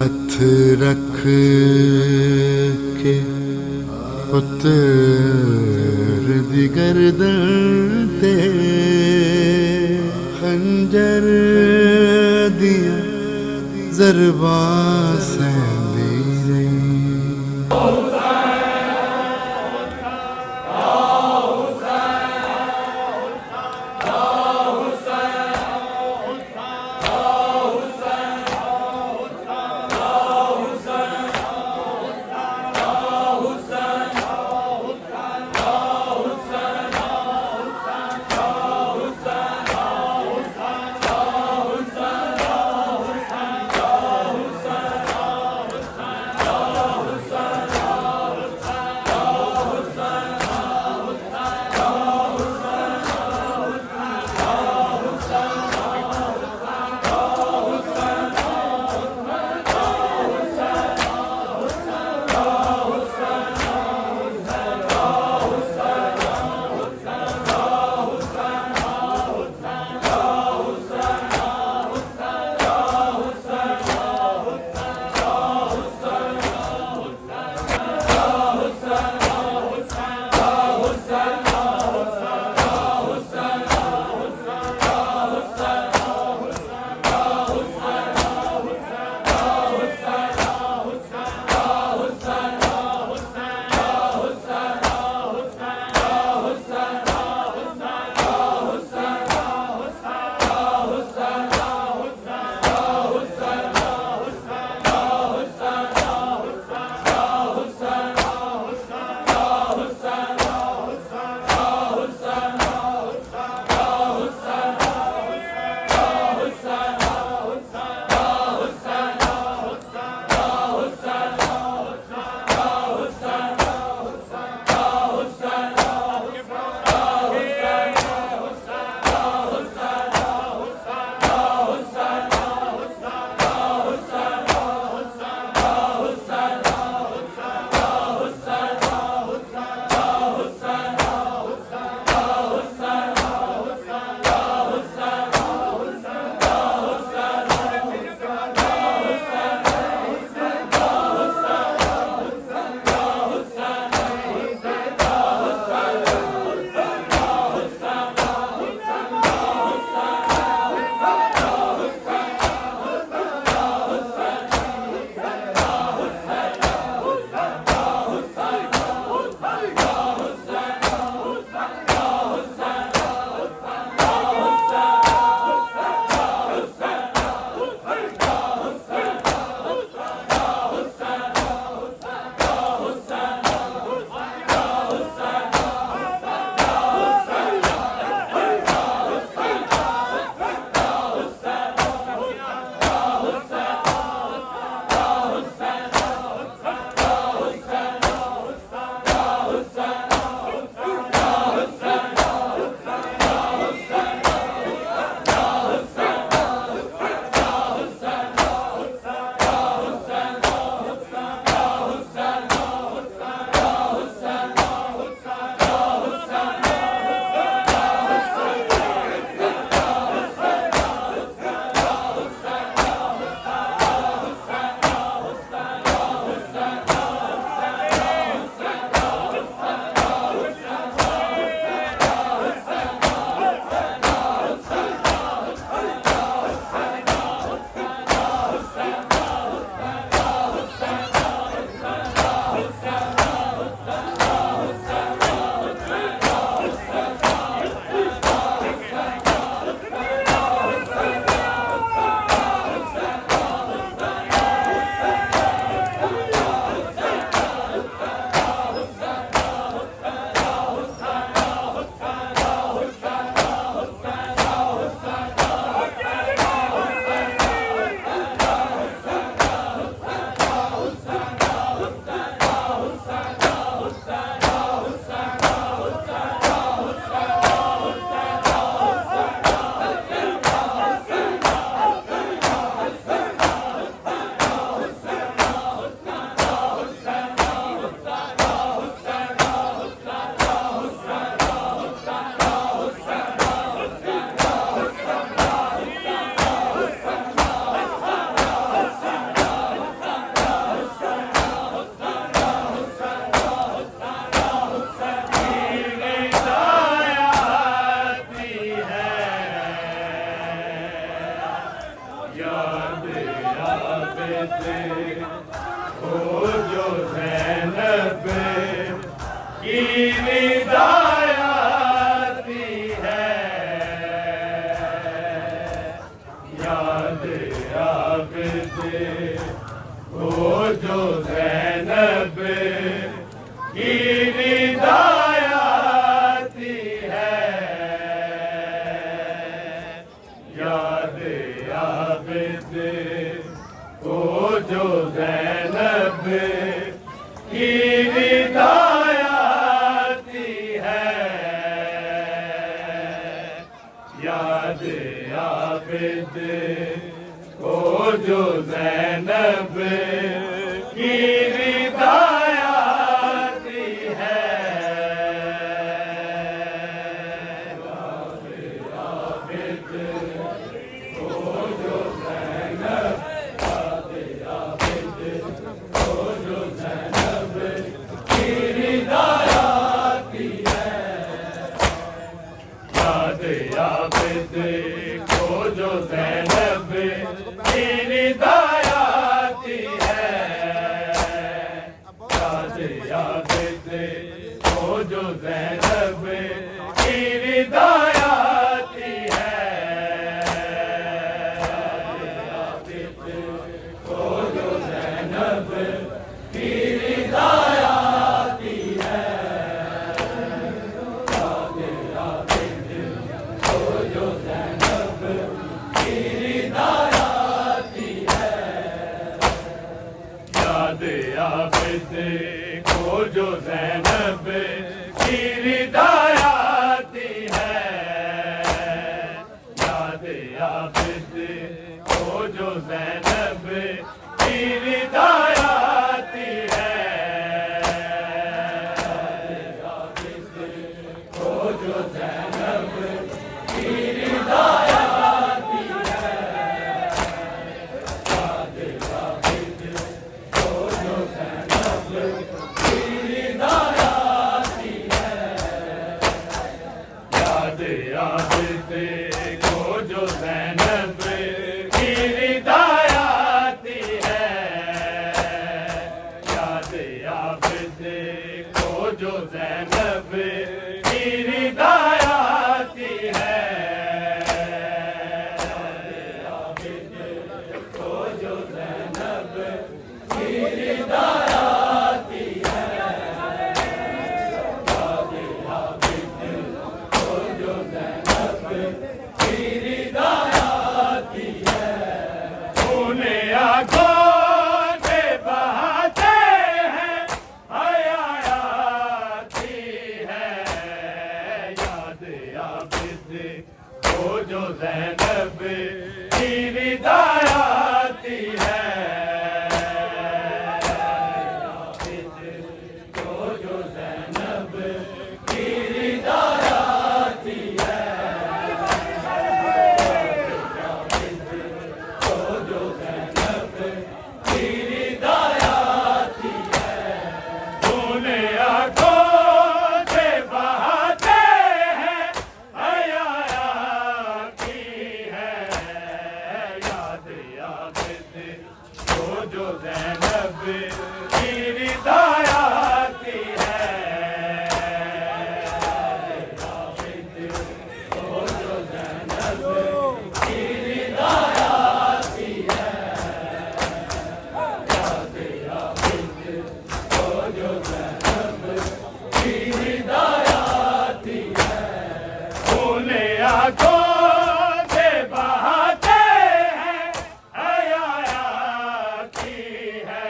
हथ रख के पुत्र दी गर्दन ते खंजर दिया ज़रबा सहंदी रही। ओ जो ज़ैनब की निदायाती है, याद आबिदे ओ जो ज़ैनब की निदायाती है, याद आबिदे ओ जो ज़ैनब की निदायाती है, याद आबिदे ओ जो ज़ैनब की निदायाती है, याद आबिदे को जो ज़ैनब की निदायाती है, याद आबिदे को जो ज़ैनब की निदायाती है, को जो ज़ैनब की निदायाती है, याद आबिदे को जो ज़ैनब की निदायाती है, याद आबिदे को जो ज़ैनब की निदायाती है, को जो ज़ैनब की निदायाती है, याद आबिदे को जो ज़ैनब की निदायाती है, याद आबिदे को जो ज़ैनब की निदायाती है, को जो ज़ैनब की निदायाती है, उन्हें आँखों से बहाते हैं हयाती है, याद आबिदे को जो ज़ैनब की निदायाती है, को जो ज़ैनब की निदायाती है, उन्हें आँखों से बहाते हैं हयाती है, याद आबिदे को जो ज़ैनब की निदायाती है, को जो ज़ैनब की निदायाती है, जो ज़ैनब की निदायाती है, उन्हें आँखों से बहाते हैं हयाती है,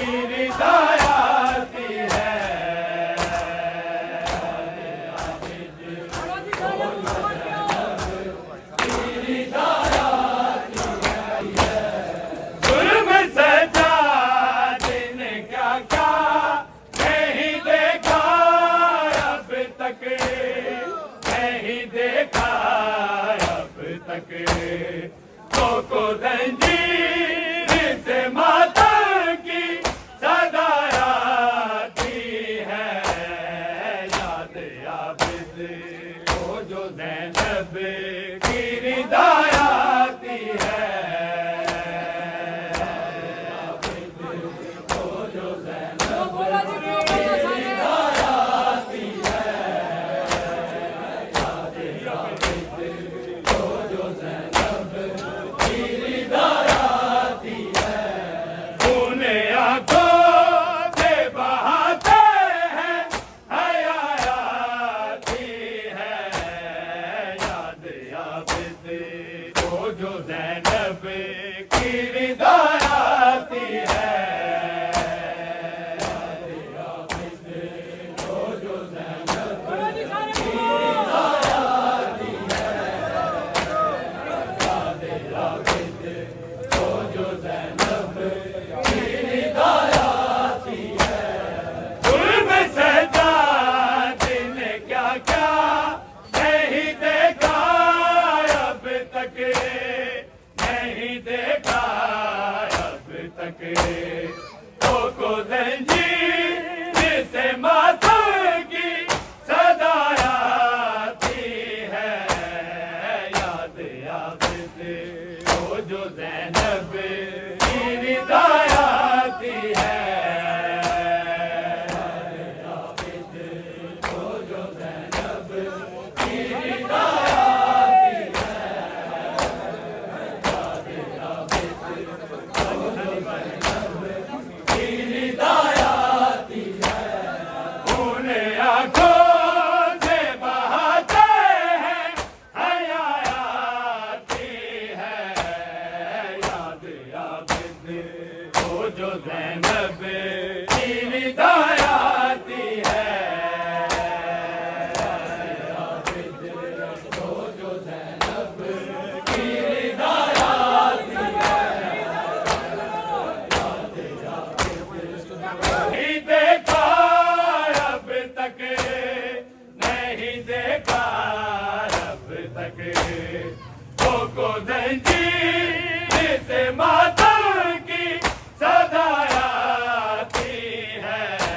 रिदायाती है। जुल्म सजा दिन क्या क्या नहीं देखा अब तक, नहीं देखा अब तक। को जंजीर से मातम की सदा आती है। याद आबिद को जो ज़ैनब की रिदायाती है। जो ज़ैनब की रिदायाती है। जो ज़ैनब की रिदायाती है। जो ज़ैनब की रिदायाती है। जुल्म सजा दिन क्या क्या नहीं देखा अब तक, नहीं देखा अब तक। को जंजीर से मातम की सदा आती है। याद आबिद को जो ज़ैनब की रिदायाती है। जो ज़ैनब की रिदायाती है। जो ज़ैनब की रिदायाती है। नहीं देखा अब तक, नहीं देखा अब तक। को जंजीर से मातम की सदा आती है।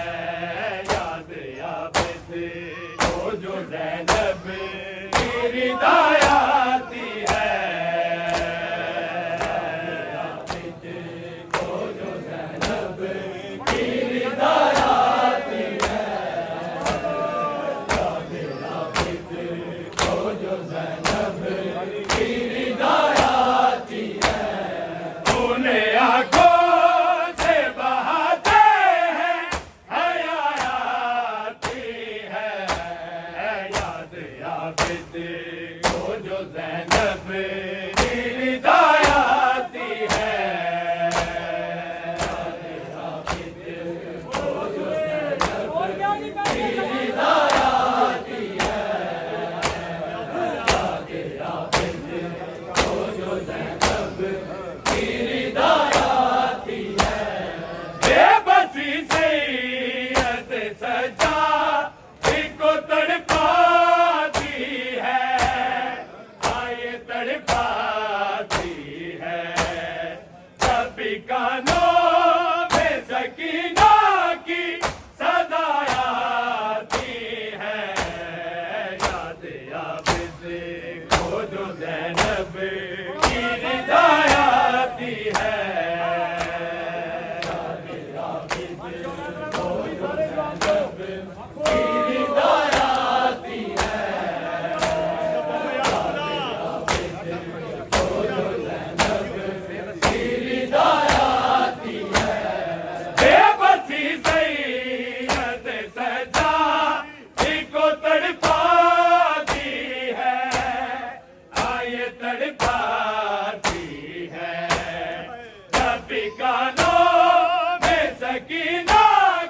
सकीना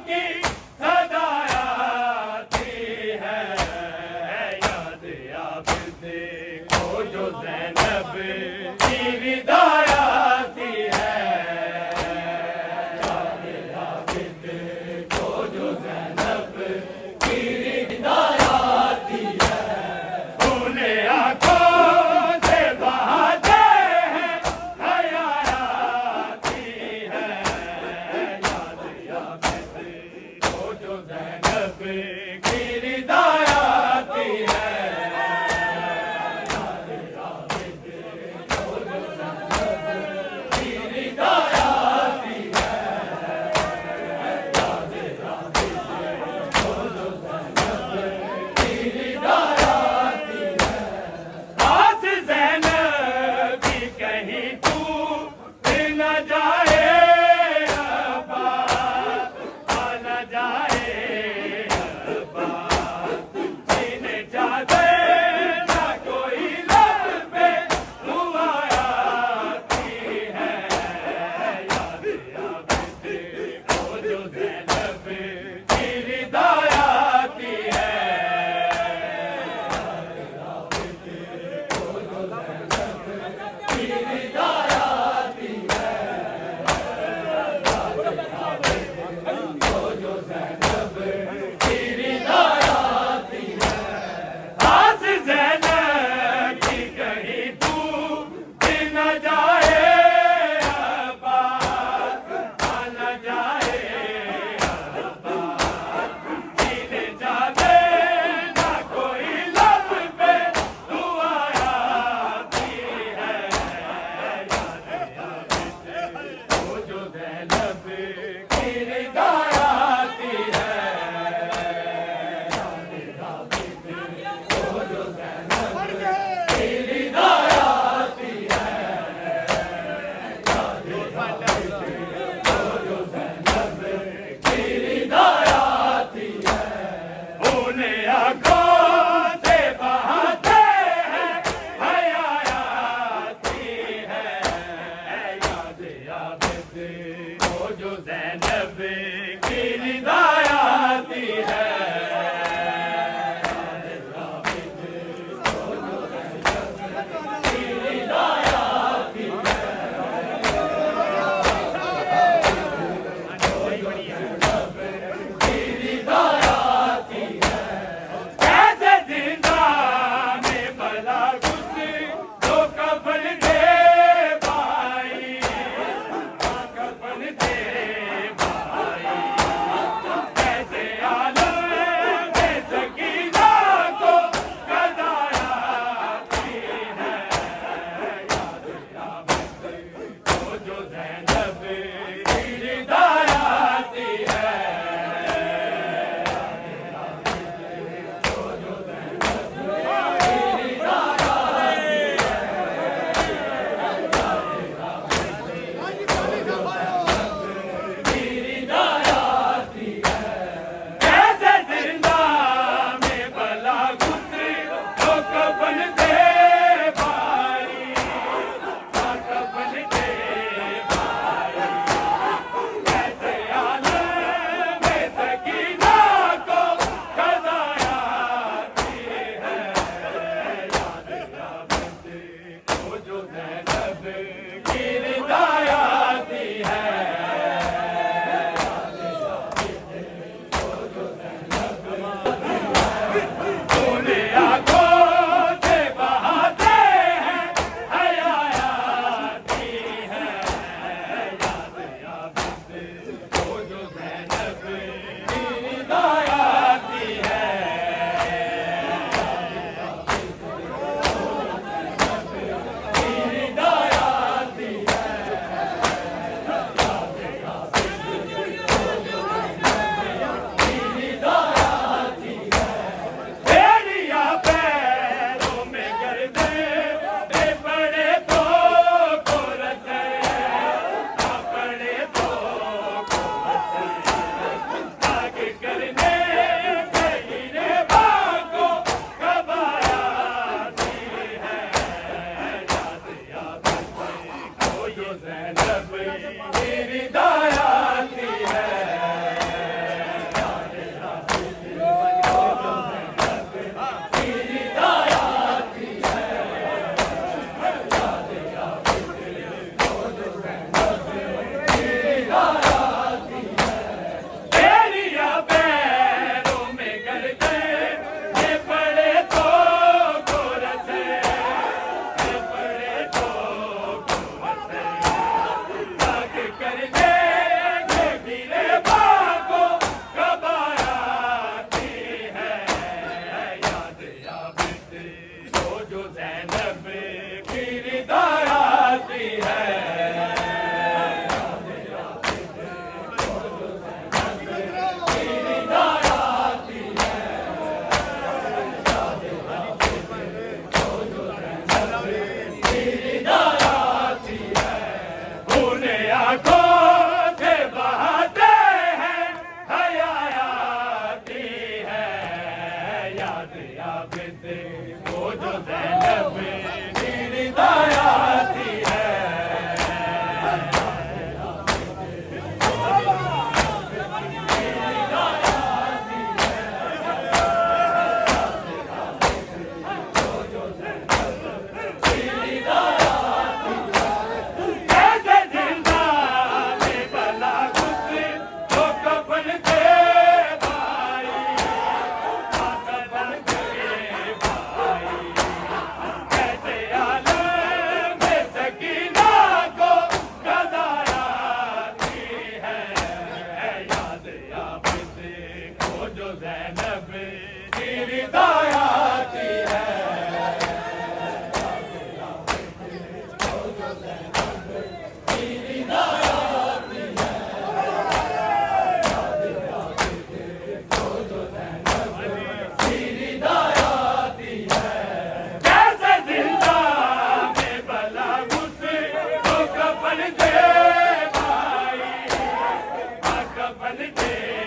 की सदा आती है, याद आबिद को जो ज़ैनब की विदा आती है, याद आबिद को जो ज़ैनब की विदा आती है, फूले आंखों से बहाते हैं हया आती है, याद आबिद को जो ज़ैनब की विदा आती है, आस ज़ैनब की कहीं तू न जाए अब्बा, आ न जाए अब्बा, सीने चादर ना कोई लब पे हुआ आती है, याद आबिद को जो ज़ैनब की विदा आती है, आस ज़ैनब की कहीं तू न जाए अब्बा, आ न जाए अब्बा, सीने चादर ना कोई लब पे दुआ आती है, याद आबिद को जो ज़ैनब की विदा आती है, उन्हें आंखों से बहाते हैं हया आती है, याद आबिद को जो ज़ैनब की विदा आती है, कैसे जिंदा में भला घुस दो कफन दे भाई, कफन दे भाई, रिदायाती है कैसे जिंदा में भला घुस तो कफन दे भाई कफन दे